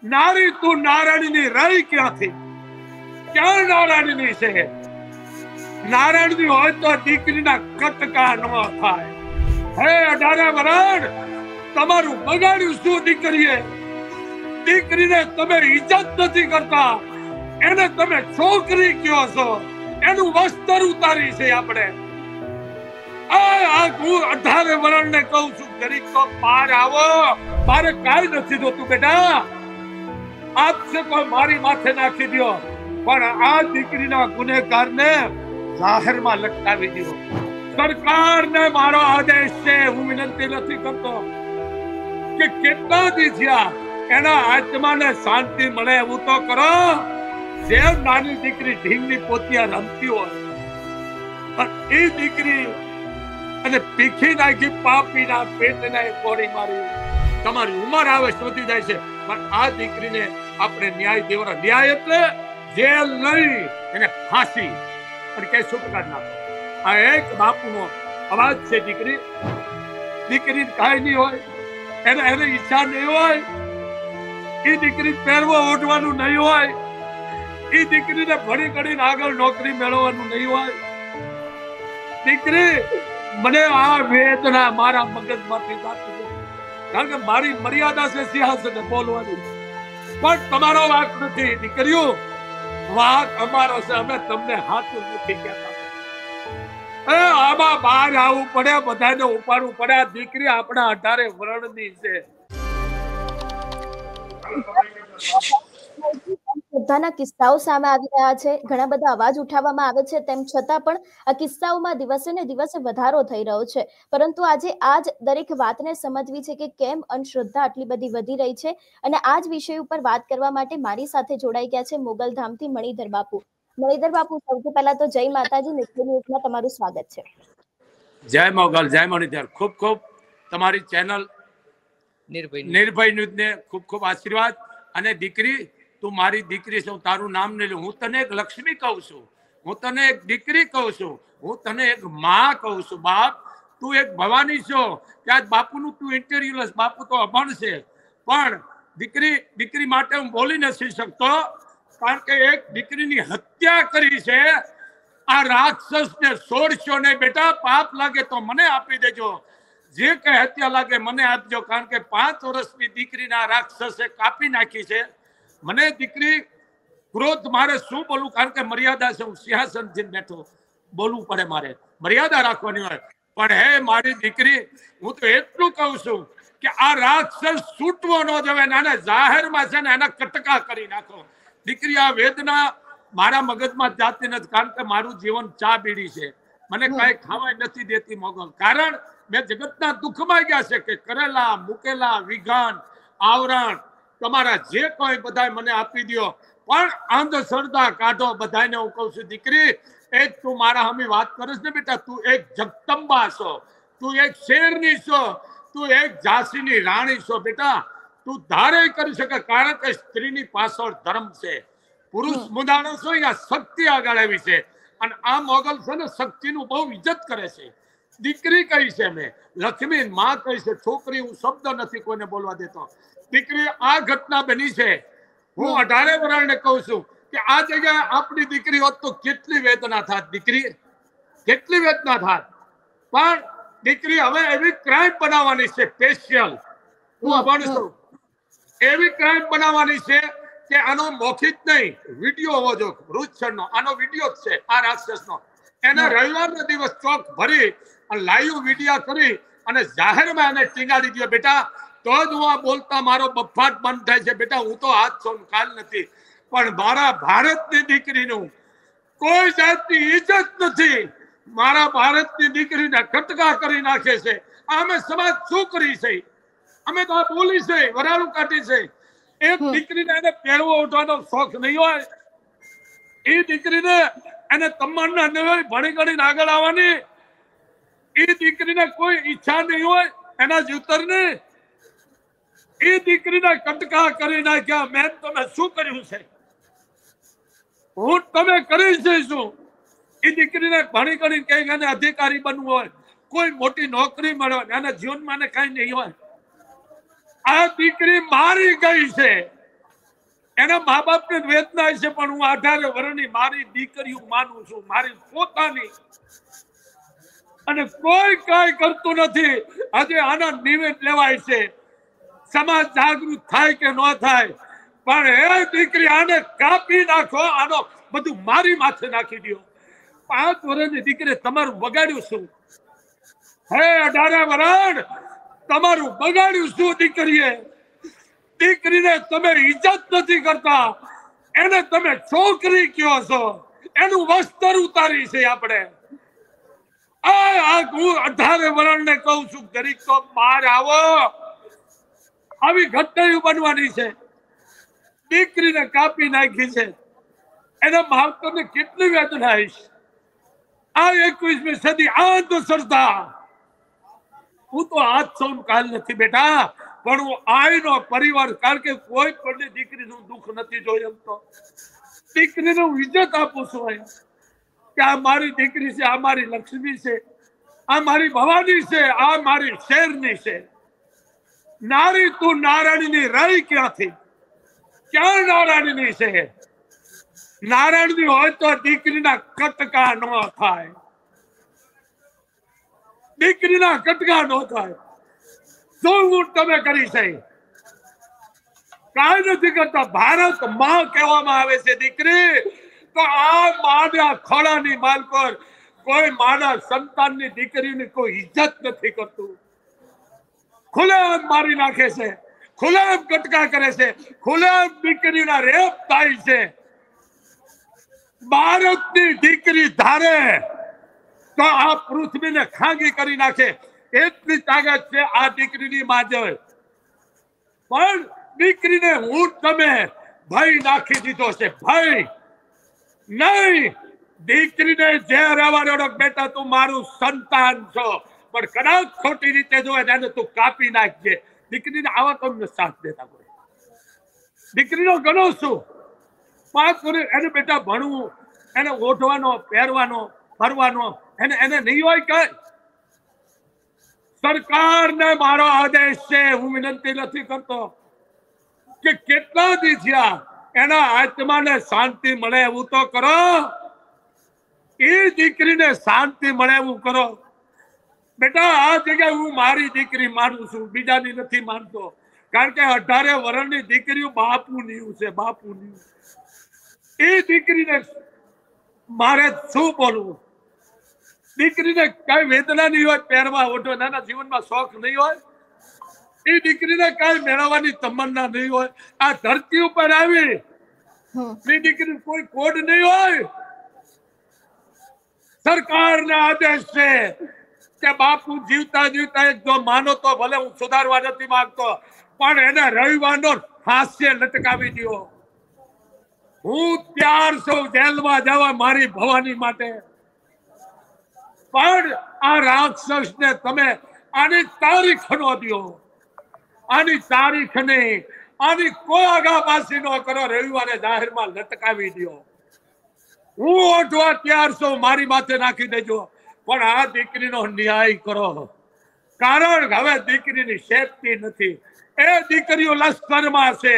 નારી તું નારાયણની રહી ક્યાંથી? ક્યાં નારાયણની છે? નારાયણની હોય તો દીકરીના કટકા ન થાય. હે 18 વરણ તમારું બગાડ્યું શું દીકરીએ? દીકરીને તમે ઇજ્જત નથી કરતા, એને તમે છોકરી કયો છો. એનું વસ્ત્ર ઉતારી છે આપણે. હું 18 વરણ ને કહું છું, ગરીબ તો બહાર આવો. મારે કાંઈ નથી જોતું બેટા. આપશે કોઈ મારી માથે નાખી દો, પણ આ દીકરીના ગુનેગારને જાહેરમાં લટકાવી દો. સરકારને મારો આદેશ છે. હું વિનંતી નથી કરતો કે કેટલા દી થયા એના આત્માને શાંતિ મળે એવું તો કરો. જે નાની દીકરી ઢીંગની પોતિયા રમતી હોય પણ એ દીકરી અને પીખી નાખી પાપીના પેટને કોડી મારી. તમારી ઉંમર આવે શોધી જાય છે, પણ આ દીકરીને આપણે ન્યાય દેવાનો. ન્યાય એટલે જેલ નહીં, એને ફાંસી અને કે છુટકાર નાખો. આ એક બાપુનો અવાજ છે. દીકરી કાંઈ નહીં હોય, એને ઈચ્છા નહીં હોય, એ દીકરી પહેરવો ઓઢવાનું નહીં હોય, એ દીકરીને ભણી ગણીને આગળ નોકરી મેળવવાનું નહીં હોય. દીકરી મને આ વેદના મારા મગજમાંથી જાતી છે, કારણ કે મારી મર્યાદા છે સિંહાસને બોલવાની. પણ તમારો વાંક નથી દીકરીઓ, વાંક અમારો છે. અમે તમને હાથું નથી કહેતા. આમાં બહાર આવવું પડે, બધાને ઉપાડવું પડે. આ દીકરી આપણા 18 વરણની છે. બધાના કિસ્સાઓ સામે આવી રહ્યા છે, ઘણા બધા અવાજ ઉઠાવવામાં આવે છે, તેમ છતાં પણ આ કિસ્સાઓમાં દિવસે ને દિવસે વધારો થઈ રહ્યો છે. પરંતુ આજે આ જ દરેક વાતને સમજવી છે કે કેમ અંધશ્રદ્ધા આટલી બધી વધી રહી છે. અને આ જ વિષય ઉપર વાત કરવા માટે મારી સાથે જોડાઈ ગયા છે મોગલધામથી મણિધર બાપુ. મણિધર બાપુ, સૌથી પહેલા તો જય માતાજી. નિત્ય ન્યૂઝમાં તમારું સ્વાગત છે. જય મોગલ, જય મણિધર. ખૂબ ખૂબ તમારી ચેનલ નિર્ભય ન્યૂઝને ખૂબ ખૂબ આશીર્વાદ. અને દીકરી, તું મારી દીકરી છું, તારું નામ નહીં લઉં. હું તને એક લક્ષ્મી કહું છું, હું તને એક દીકરી કહું છું, હું તને એક માં કહું છું. બાપ, તું એક ભવાની છો. ત્યાં બાપુનું તું ઇન્ટરવ્યુ લઈશ. બાપુ તો અભણ છે, પણ દીકરી માટે હું બોલી નથી શકતો, કારણ કે એક દીકરીની હત્યા કરી છે. આ રાક્ષસને છોડશો નહીં બેટા. પાપ લાગે તો મને આપી દેજો, જે કઈ હત્યા લાગે મને આપજો, કારણ કે 5 વર્ષની દીકરીના રાક્ષસે કાપી નાખી છે. મને દીકરી ક્રોધ, મારે શું બોલું, કારણ કે મર્યાદા છે. હું સિંહાસનથી બેઠો, બોલવું પડે, મારે મર્યાદા રાખવાની હોય. પણ હે મારી દીકરી, હું તો એટલું કહું છું કે આ રાક્ષસ છૂટવો ન જવે. આને જાહેરમાં છે ને એના કટકા કરી નાખો. દીકરી, આ વેદના મારા મગજમાં જાતી નથી, કારણ કે મારું જીવન ચા બીડી છે. મને કઈ ખાવાય નથી દેતી મોગલ, કારણ મેં જગતના દુઃખમાં ગયા છે કે કરેલા મૂકેલા વિઘાન આવરણ તમારા જે કોઈ બધા મને આપી દો, પણ અંધશ્રદ્ધા કાઢો. બધાને હું કહું છું દીકરી, એક તું મારા હમી વાત કરીશ ને બેટા, તું એક જગદંબા છો, તું એક શેરની છો, તું એક ઝાંસીની રાણી છો બેટા. તું ધારે કરી શકે, કારણ કે સ્ત્રીની પાછળ ધર્મ છે. પુરુષ મુદાણો છો, અહીંયા શક્તિ આગળ આવી છે. અને આ મોગલ છે ને શક્તિનું બહુ ઇજ્જત કરે છે. દીકરી કહી છે, મેં લક્ષ્મી માં કહી છે. છોકરી હું શબ્દ નથી કોઈને બોલવા દેતો. દીકરી, આ ઘટના બની છે. હું 18 વરણને કહું છું કે આ જગ્યાએ આપણી દીકરી હોત તો કેટલી વેદના થાત. દીકરી, કેટલી વેદના થાત. પણ દીકરી, હવે એવી ક્રાઇમ બનાવવાની છે સ્પેશિયલ. હું અભણ છું, એવી ક્રાઇમ બનાવવાની છે કે આનો મૌખિક નહીં, વિડીયો હોવો જો રૂચરનો. આનો વિડીયો જ છે આ રાક્ષસનો. એને રવિવારનો દિવસ ચોક ભરી અને લાઈવ વિડીયો કરી અને જાહેરમાં એને ટીંગાડી દો બેટા. તો જ હું આ બોલતા મારો બફાટ બંધ થાય છે બેટા. હું તો આજ છું, કાલ નથી. પણ મારા ભારતની દીકરીનું કોઈ જાતની ઇજ્જત નથી. મારા ભારતની દીકરીને કટકા કરી નાખે છે. અમે સમાજ શું કરી છે? અમે તો આ બોલી છે, વરાળું કાઢી છે. એક દીકરીને એને પહેરવો ઉઠવાનો શોખ નહીં હોય, એ દીકરીને એને તમન્ના નહીં હોય ભણી ગણીને આગળ આવવાની, એ દીકરીને કોઈ ઈચ્છા નહીં હોય એના જીવતરની, એ દીકરીને કટકા કરી નાખ્યા. મેં તમે શું કર્યું છે? હું તમે કરી છે શું? એ દીકરીને ભણી ગણી કઈ એને અધિકારી બનવું હોય, કોઈ મોટી નોકરી મળે, એના જીવનમાં કઈ નહીં હોય. આ દીકરી મારી ગઈ છે. એના મા બાપને વેદના છે, પણ હું 18 વર્ષની મારી દીકરીઓ માનું છું, મારી પોતાની, અને કોઈ કઈ કરતું નથી. આજે આના નિવેદ લેવાય છે, સમાજ જાગૃત થાય કે ન થાય, પણ એ દીકરી આને કાપી નાખો, આનો બધું મારી માથે નાખી દો. 5 વર્ષની દીકરી તમારું બગાડ્યું શું? હે 18 વર્ષ તમારું બગાડ્યું શું? દીકરીએ, દીકરીને તમે ઇજ્જત નથી કરતા, એને તમે છોકરી કયો છો, એનું વસ્ત્ર ઉતારી છે આપણે. હું 18 વર્ષને કહું છું, ગરીબ તો બહાર આવો. આવી ઘટનાઓ બનવાની છે. દીકરીને કાપી નાખી છે, એના માવતરને કેટલી વેદના હશે. આ 21મી સદી અંધશ્રદ્ધા. હું તો આજ સૌ કાલ નથી બેટા, પણ હું આઈનો પરિવાર, કારણ કે કોઈ પણ દીકરીનું દુઃખ નથી જોયું. તો દીકરીને હું ઇજ્જત આપું છું કે આ મારી દીકરી છે, આ મારી લક્ષ્મી છે, આ મારી ભવાની છે, આ મારી શેરની છે. નારી તું નારાયણની રહી ક્યાંથી? ક્યાં નારાયણની છે? નારાયણની હોય તો દીકરીના કટકા ન થાય, દીકરીના કટકા ન થાય. શું તમે કરી છે? કાંઈ નથી કરતા. ભારત માં કહેવામાં આવે છે દીકરી, તો આ માના ખોળાની માલકોર કોઈ માના સંતાનની દીકરીની કોઈ ઇજ્જત નથી કરતું. ખુલ્લેઆમ મારી નાખે છે, ખુલ્લેઆમ કટકા કરે છે, ખુલ્લેઆમ દીકરીના રેપ થાય છે. ભારતની દીકરી ધારે તો આ પૃથ્વીને ખાંગી કરી નાખે, એટલી તાકાત છે આ દીકરીની માજે. પણ દીકરીને હું તમે ભય નાખી દીધો છે. ભય નહીં, દીકરીને જે રહેવા બેટા તું મારું સંતાન છો, પણ કદાચ ખોટી રીતે જો એને તું કાપી નાખજે. દીકરીને આવા તમને સાથ દેતા કોઈ. દીકરીનો ગણો શું? 5 વર્ષ એને બેટા ભણવું, એને ઓઢવાનો, પહેરવાનો, ફરવાનો, એને નહીં હોય કઈ? સરકારને મારો આદેશ છે, હું વિનંતી નથી કરતો કે કેટલા દી થયા એના આત્માને શાંતિ મળે એવું તો કરો. એ દીકરીને શાંતિ મળે એવું કરો. બેટા આ જગ્યાએ હું મારી દીકરી માનું છું, બીજાની નથી માનતો. કારણ કે 18 વર્ષની દીકરીઓ બાપુની છે, બાપુની. એ દીકરીને મારે શું બોલવું? દીકરીને કઈ વેદના નહીં હોય, પહેરવા ઓઢો, નાના જીવનમાં શોખ નહીં હોય. એ દીકરીને કઈ મેળવવાની તમન્ના નહીં હોય. આ ધરતી ઉપર આવી એ દીકરી કોઈ કોડ નહીં હોય. સરકારના આદેશ છે કે બાપુ જીવતા જીવતા એક જો માનો તો ભલે, હું સુધારવા નથી માંગતો, પણ એને રવિવારનો ફાંસીએ લટકાવી દો. હું ત્યાર છું જેલમાં જવા મારી ભવાની માટે, પણ આ રાક્ષસને તમે આની તારીખ નો દો. આની તારીખ નહીં, આની કોઈ આગાપાસી ન કરો. રવિવારે જાહેરમાં લટકાવી દો. હું ઓઢવા ત્યાર છું, મારી માથે નાખી દેજો, પણ આ દીકરીનો ન્યાય કરો. કારણ હવે દીકરીની સેફટી નથી. એ દીકરીઓ લશ્કરમાં છે,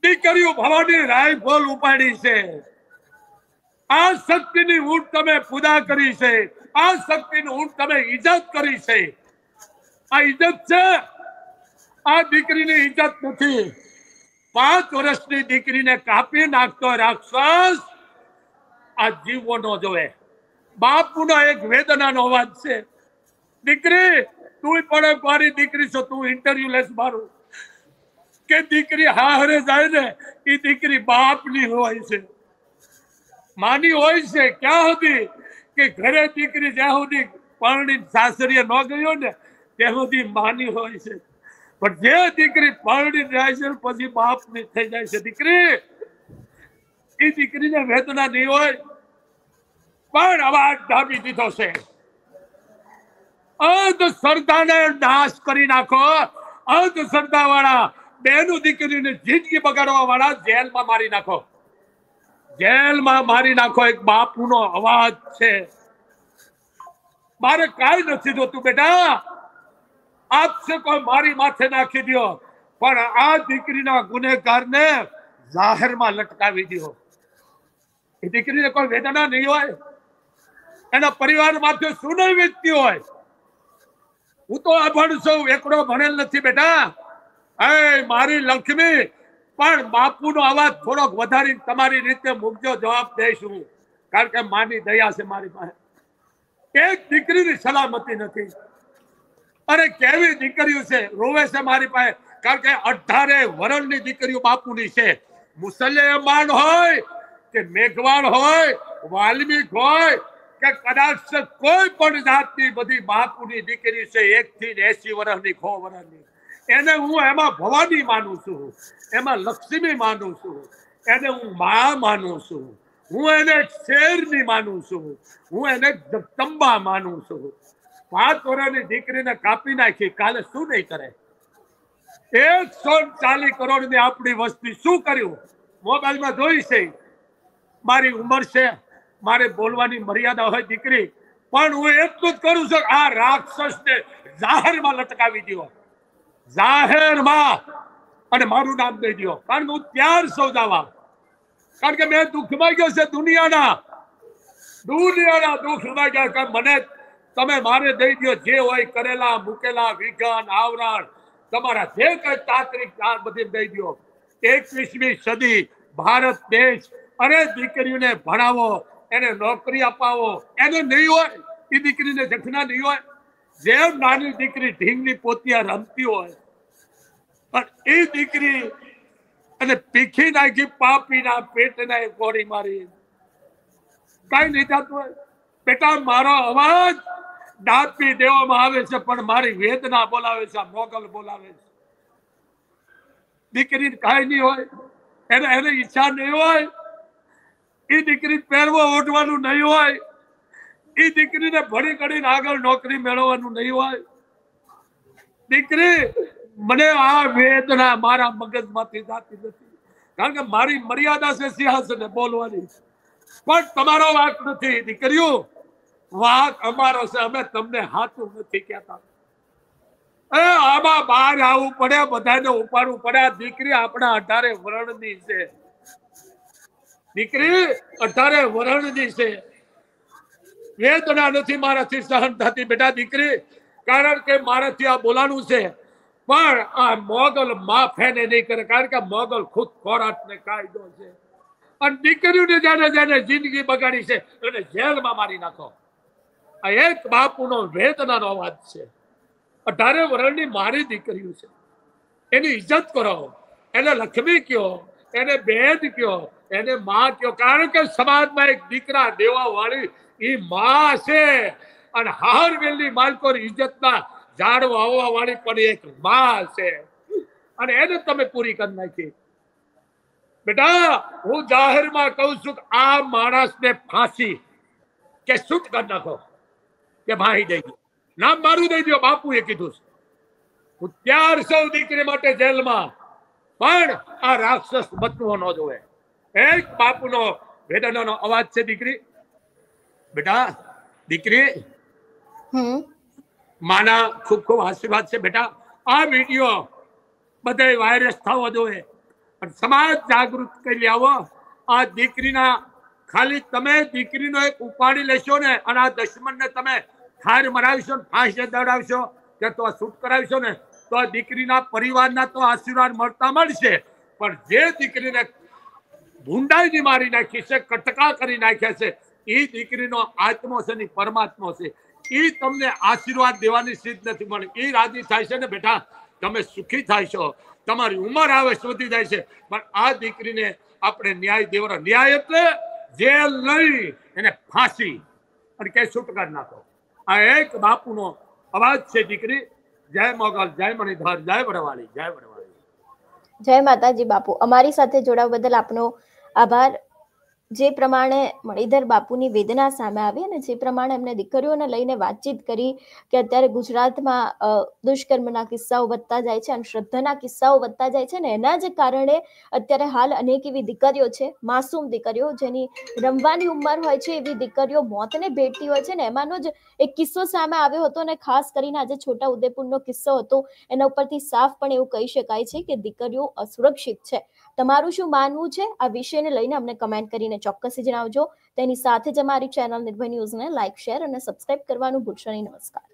દીકરીઓ ભવાની રાઇફલ ઉપાડી છે. આ શક્તિની ઊંટ તમે પૂજા કરી છે, આ શક્તિની ઊંટ તમે ઇજ્જત કરી છે. આ ઇજ્જત છે? આ દીકરીની ઇજ્જત નથી. 5 વર્ષની દીકરીને કાપી નાખતો રાક્ષસ આ જીવો ન જોવે. બાપુનો એક વેદનાનો અવાજ છે. દીકરી તું પણ મારી દીકરી છો, તું ઇન્ટરવ્યુ લેસ મારું કે દીકરી હારે જાય ને એ દીકરી બાપની હોય છે, માની હોય છે. ક્યાં સુધી કે ઘરે દીકરી જ્યાં સુધી પરણી સાસરીએ ન ગયો ને ત્યાં સુધી માની હોય છે, પણ જે દીકરી પરણી જાય છે પછી બાપની થઈ જાય છે દીકરી. એ દીકરીને વેદના નહીં હોય, પણ અવાજ દાબી દીધો છે. અંધશ્રદ્ધાને નાશ કરી નાખો. અંધશ્રદ્ધા વાળા બેનું દીકરીને જિંદગી બગાડવા વાળા જેલમાં મારી નાખો. જેલમાં મારી નાખો. એક બાપુનો અવાજ છે. મારે કાંઈ નથી જોતું બેટા. આપશે કોઈ મારી માથે નાખી દો, પણ આ દીકરીના ગુનેગારને જાહેરમાં લટકાવી દીધો. એ દીકરીને કોઈ વેદના નહીં હોય, એના પરિવાર માંથી શું નહીં વીતતી હોય. હું તો અભણ છું, એકડો ભણેલ નથી બેટા. મારી લક્ષ્મી, પણ બાપુનો અવાજ થોડોક વધારી તમારી રીતે મૂકજો, જવાબ દઈશું. કારણ કે માની દયા છે મારી પાસે. એક દીકરીની સલામતી નથી. અરે કેવી દીકરીઓ છે, રોવે છે મારી પાસે. કારણ કે 18 વર્ષની દીકરીઓ બાપુની છે. મુસલમાન હોય કે મેઘવાળ હોય, વાલ્મીક હોય કે કદાચ કોઈ પણ જાતની બધી બાપુની દીકરી છે, 1 થી 80 વર્ષની 100 વર્ષની. એને હું એમાં ભવાની માનું છું, એમાં લક્ષ્મી માનું છું, એને હું મા માનું છું, હું એને શેરની માનું છું, હું એને જગદંબા માનું છું. 5 વર્ષની દીકરીને કાપી નાખી, કાલે શું નહીં કરે? 140 કરોડની આપણી વસ્તી શું કર્યું? મોબાઈલમાં જોઈ છે. મારી ઉંમર છે, મારે બોલવાની મર્યાદા હોય દીકરી, પણ હું એટલું જ કરું છું, આ રાક્ષસને જાહેરમાં લટકાવી દો, જાહેરમાં, અને મારું નામ દઈ દો. કારણ કે હું ત્યાર સૌ જવા, કારણ કે મેં દુઃખમાં ગયો છે, દુનિયાના દુઃખમાં ગયા. કે મને તમે મારે દઈ દો, જે હોય કરેલા મૂકેલા વિઘન આવરણ તમારા જે કઈ તાંત્રિક બધી દઈ દો. 21મી સદી ભારત દેશ, અરે દીકરીઓને ભણાવો, એને નોકરી અપાવો. એને નહીં હોય એ દીકરીને જખના નહીં હોય. જેમ નાની દીકરી ઢીંગની પોતિયા રમતી હોય, પણ એ દીકરી અને પીખી નાખી, પાપીના પેટને ગોળી મારી, કઈ નહીં થતું હોય. બેટા, મારો અવાજ દાંતી દેવામાં આવે છે, પણ મારી વેદના બોલાવે છે, મોગલ બોલાવે છે. દીકરી કાંઈ નહીં હોય, એને ઈચ્છા નહીં હોય, એ દીકરી પહેરવો ઓઢવાનું નહીં હોય, એ દીકરીને ભણી કરીને આગળ નોકરી મેળવવાનું નહીં હોય. દીકરી, મને આ વેદના મારા મગજમાંથી જાતી નથી, કારણ કે મારી મર્યાદા છે સિંહાસને બોલવાની. પણ તમારો વાંક નથી દીકરીઓ, વાંક અમારો છે. અમે તમને હાથું નથી કહેતા. આમાં બહાર આવવું પડે, બધાને ઉપાડવું પડે. દીકરી આપણા 18 વર્ષની છે. દીકરી 18 વર્ષની છે. વેદના નથી મારાથી સહન થતી બેટા દીકરી, કારણ કે મારાથી આ બોલાનું છે. પણ આ મોગલ માફ એને નહીં કરે, કારણ કે મોગલ ખુદ ખોરાકને કાયદો છે. અને દીકરીઓને જેને જિંદગી બગાડી છે એને જેલમાં મારી નાખો. આ એક બાપુનો વેદનાનો અવાજ છે. 18 વર્ષની મારી દીકરીઓ છે, એની ઇજ્જત કરો, એને લક્ષ્મી કયો, એને બેન કયો, એને માં કયો. કારણ કે સમાજમાં એક દીકરા દેવા વાળી એ માં છે, અને હારવેલની માલકોની ઇજ્જતના ઝાડવા આવવા વાળી પણ એક માં છે, અને એને તમે પૂરી કરી નાખી. બેટા, હું જાહેરમાં કહું છું કે આ માણસને ફાંસી કે શૂટ કરી નાખો, કે ભાઈ દઈ દો, નામ મારું દઈ દો. બાપુએ કીધું છે. હું ત્યાર સૌ દીકરી માટે જેલમાં, પણ આ રાક્ષસ બચવો ન જોવે. એક બાપુનો વેદનાનો અવાજ છે દીકરી. બેટા દીકરી, માના ખૂબ ખૂબ આશીર્વાદ છે. બેટા, આ વિડીયો બધે વાયરસ થવો જોઈએ, સમાજ જાગૃત કરી આવો. આ દીકરીના ખાલી તમે દીકરીનો એક ઉપાડી લેશો ને, અને આ દુશ્મનને તમે ઠાર મરાવશો, ફાંસી દડાવશો, કે તો શૂટ કરાવશો ને, તો આ દીકરીના પરિવારના તો આશીર્વાદ મળતા મળશે. પણ જે દીકરીને ભૂંડાઈની મારી નાખી છે, કટકા કરી નાખ્યા છે, એ દીકરીનો આત્મો છે ને પરમાત્મા છે. એ તમને આશીર્વાદ દેવાની સિદ્ધ નથી મળી. એ રાજી થાય છે ને બેટા, તમે સુખી થાય છો, તમારી ઉંમર આવે વધી જાય છે. પણ આ દીકરીને આપણે ન્યાય દેવાનો. ન્યાય એટલે જેલ નહીં, એને ફાંસી, અને કે છૂટ કરી નાખો. આ એક બાપુનો અવાજ છે દીકરી. જય મોગલ, જય મણિધર, જય વડવાળી, જય વડવાળી. જય માતાજી બાપુ. અમારી સાથે જોડાવા બદલ આપનો આભાર. જે પ્રમાણે મણિધર બાપુની વેદના સામે આવી અને જે પ્રમાણે એમને દીકરીઓને લઈને વાતચીત કરી કે અત્યારે ગુજરાતમાં દુષ્કર્મના કિસ્સાઓ વધતા જાય છે, અંધશ્રદ્ધાના કિસ્સાઓ વધતા જાય છે ને એના જ કારણે અત્યારે હાલ અનેક એવી દીકરીઓ છે, માસૂમ દીકરીઓ જેની રમવાની ઉંમર હોય છે, એવી દીકરીઓ મોતને ભેટતી હોય છે ને એમાંનો જ એક કિસ્સો સામે આવ્યો હતો અને ખાસ કરીને આજે છોટા ઉદેપુરનો કિસ્સો હતો એના ઉપરથી સાફ પણ એવું કહી શકાય છે કે દીકરીઓ અસુરક્ષિત છે. તમારું શું માનવું છે આ વિષયને લઈને અમને કમેન્ટ કરીને ચોક્કસથી જણાવજો. તેની સાથે જ અમારી ચેનલ નિર્ભય ન્યૂઝને લાઇક, શેર અને સબસ્ક્રાઇબ કરવાનું ભૂલશો નહીં. નમસ્કાર.